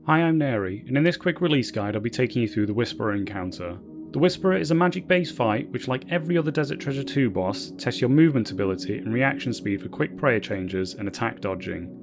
Hi, I'm Nairy, and in this quick release guide I'll be taking you through the Whisperer encounter. The Whisperer is a magic based fight which, like every other Desert Treasure 2 boss, tests your movement ability and reaction speed for quick prayer changes and attack dodging.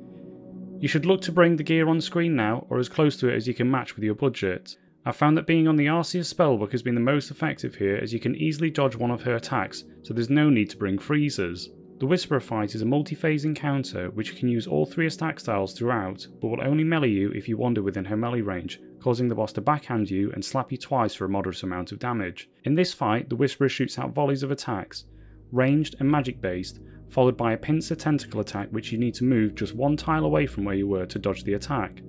You should look to bring the gear on screen now, or as close to it as you can match with your budget. I've found that being on the Arceus spellbook has been the most effective here, as you can easily dodge one of her attacks, so there's no need to bring freezers. The Whisperer fight is a multi-phase encounter which can use all three attack styles throughout, but will only melee you if you wander within her melee range, causing the boss to backhand you and slap you twice for a moderate amount of damage. In this fight, the Whisperer shoots out volleys of attacks, ranged and magic based, followed by a pincer tentacle attack which you need to move just one tile away from where you were to dodge the attack.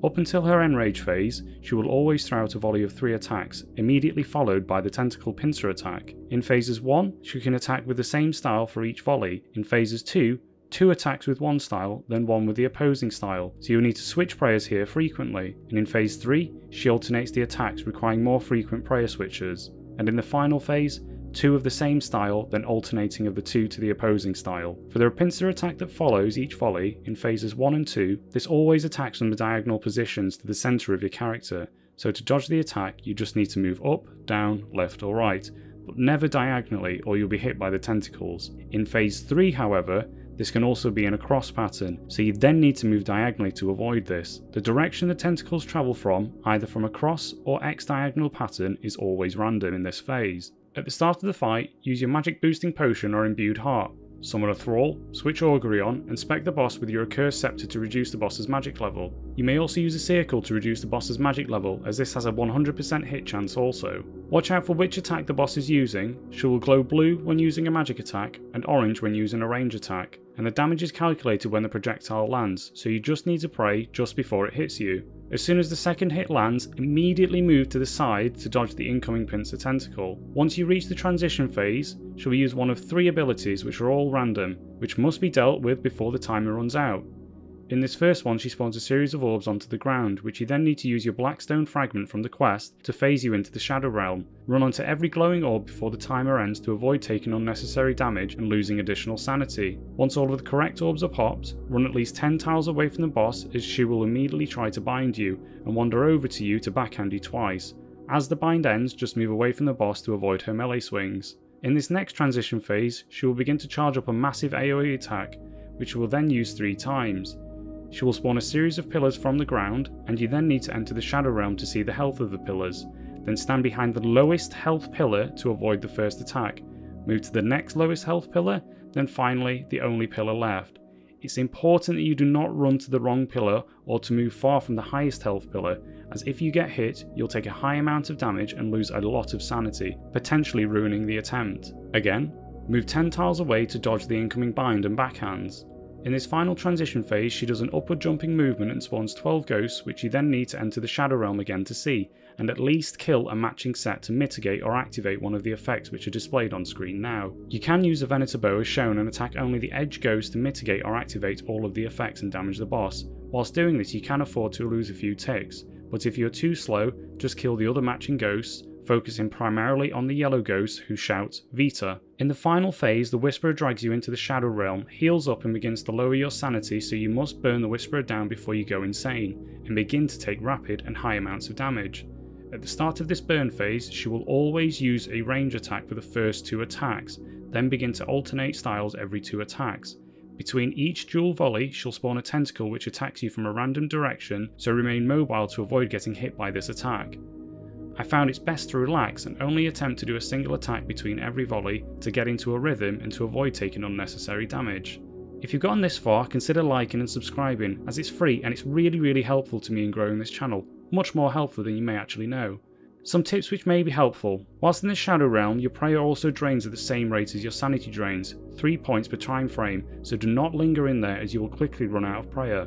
Up until her enrage phase, she will always throw out a volley of 3 attacks, immediately followed by the tentacle pincer attack. In phases 1, she can attack with the same style for each volley. In phases 2, 2 attacks with one style, then 1 with the opposing style, so you'll need to switch prayers here frequently. And in phase 3, she alternates the attacks, requiring more frequent prayer switches. And in the final phase, 2 of the same style, then alternating of the 2 to the opposing style. For the pincer attack that follows each volley, in phases 1 and 2, this always attacks from the diagonal positions to the centre of your character, so to dodge the attack you just need to move up, down, left or right, but never diagonally or you'll be hit by the tentacles. In phase 3 however, this can also be in a cross pattern, so you then need to move diagonally to avoid this. The direction the tentacles travel from, either from a cross or X diagonal pattern, is always random in this phase. At the start of the fight, use your magic boosting potion or imbued heart, summon a thrall, switch augury on, and spec the boss with your accursed scepter to reduce the boss's magic level. You may also use a circle to reduce the boss's magic level, as this has a 100% hit chance also. Watch out for which attack the boss is using. She will glow blue when using a magic attack, and orange when using a range attack, and the damage is calculated when the projectile lands, so you just need to pray just before it hits you. As soon as the second hit lands, immediately move to the side to dodge the incoming pincer tentacle. Once you reach the transition phase, she will use one of 3 abilities which are all random, which must be dealt with before the timer runs out. In this first one, she spawns a series of orbs onto the ground, which you then need to use your black stone fragment from the quest to phase you into the Shadow Realm. Run onto every glowing orb before the timer ends to avoid taking unnecessary damage and losing additional sanity. Once all of the correct orbs are popped, run at least 10 tiles away from the boss, as she will immediately try to bind you and wander over to you to backhand you twice. As the bind ends, just move away from the boss to avoid her melee swings. In this next transition phase, she will begin to charge up a massive AoE attack, which she will then use 3 times. She will spawn a series of pillars from the ground, and you then need to enter the Shadow Realm to see the health of the pillars. Then stand behind the lowest health pillar to avoid the first attack. Move to the next lowest health pillar, then finally the only pillar left. It's important that you do not run to the wrong pillar or to move far from the highest health pillar, as if you get hit, you'll take a high amount of damage and lose a lot of sanity, potentially ruining the attempt. Again, move 10 tiles away to dodge the incoming bind and backhands. In this final transition phase, she does an upward jumping movement and spawns 12 ghosts, which you then need to enter the Shadow Realm again to see, and at least kill a matching set to mitigate or activate one of the effects which are displayed on screen now. You can use a Venator bow as shown and attack only the edge ghost to mitigate or activate all of the effects and damage the boss. Whilst doing this, you can afford to lose a few ticks, but if you're too slow, just kill the other matching ghosts, focusing primarily on the yellow ghosts who shout Vita. In the final phase, the Whisperer drags you into the Shadow Realm, heals up and begins to lower your sanity, so you must burn the Whisperer down before you go insane, and begin to take rapid and high amounts of damage. At the start of this burn phase, she will always use a range attack for the first 2 attacks, then begin to alternate styles every 2 attacks. Between each dual volley, she'll spawn a tentacle which attacks you from a random direction, so remain mobile to avoid getting hit by this attack. I found it's best to relax and only attempt to do a single attack between every volley to get into a rhythm and to avoid taking unnecessary damage. If you've gotten this far, consider liking and subscribing, as it's free and it's really helpful to me in growing this channel, much more helpful than you may actually know. Some tips which may be helpful. Whilst in the Shadow Realm, your prayer also drains at the same rate as your sanity drains, 3 points per time frame, so do not linger in there as you will quickly run out of prayer.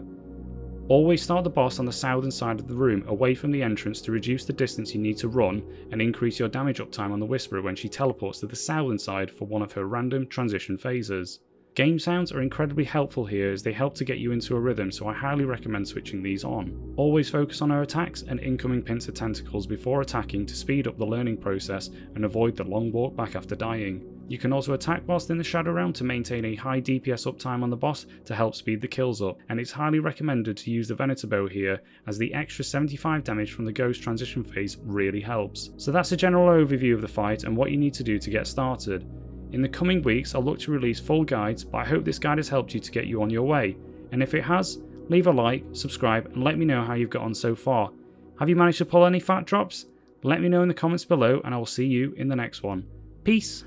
Always start the boss on the southern side of the room, away from the entrance, to reduce the distance you need to run and increase your damage uptime on the Whisperer when she teleports to the southern side for one of her random transition phases. Game sounds are incredibly helpful here, as they help to get you into a rhythm, so I highly recommend switching these on. Always focus on her attacks and incoming pincer tentacles before attacking to speed up the learning process and avoid the long walk back after dying. You can also attack whilst in the Shadow Realm to maintain a high DPS uptime on the boss to help speed the kills up, and it's highly recommended to use the Venator bow here as the extra 75 damage from the Ghost transition phase really helps. So that's a general overview of the fight and what you need to do to get started. In the coming weeks I'll look to release full guides, but I hope this guide has helped you to get you on your way, and if it has, leave a like, subscribe and let me know how you've got on so far. Have you managed to pull any fat drops? Let me know in the comments below and I will see you in the next one. Peace!